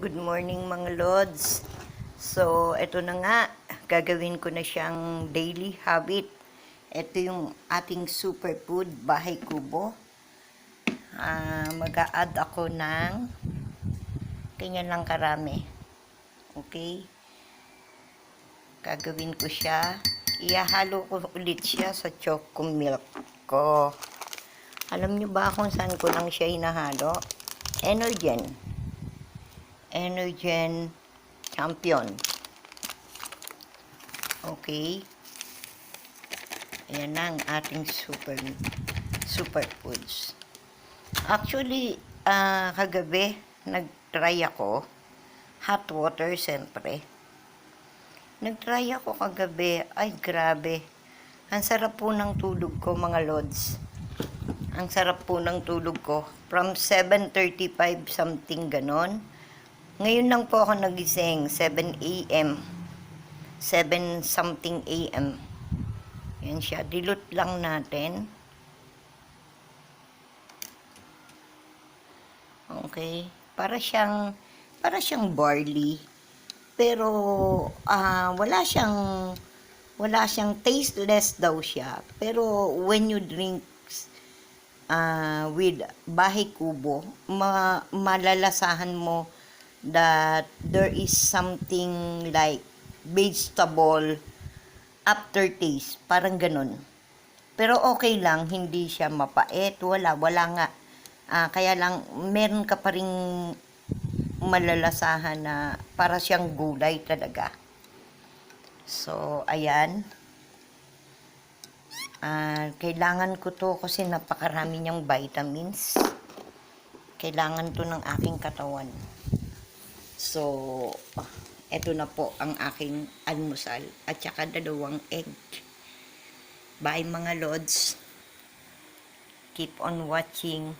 Good morning mga Lods. So, ito na nga. Gagawin ko na siyang daily habit. Ito yung ating superfood, bahay kubo. Mag-a-add ako ng ganyan lang karami. Okay? Gagawin ko siya. Ihahalo ko ulit siya sa choco milk ko. Alam nyo ba kung saan ko lang siya hinahalo? Energen Champion. Okay. Ayan na ang ating superfoods. Actually, kagabi, nag-try ako. Hot water, siyempre. Nag-try ako kagabi. Ay, grabe. Ang sarap po ng tulog ko, mga Lods. Ang sarap po ng tulog ko. From 7:35 something ganon. Ngayon lang po ako nagising, 7 a.m. 7 something a.m. Yan siya. Dilute lang natin. Okay. Para siyang barley. Pero wala siyang tasteless daw siya. Pero when you drink with bahay kubo, malalasahan mo that there is something like vegetable aftertaste, parang ganun. Pero okay lang, hindi siya mapait, wala nga. Kaya lang, meron ka pa ring malalasahan na para siyang gulay talaga. So, ayan. Kailangan ko to kasi napakarami niyang vitamins. Kailangan to ng aking katawan. So, eto na po ang aking almusal at saka 2 egg. Bye mga Lods. Keep on watching.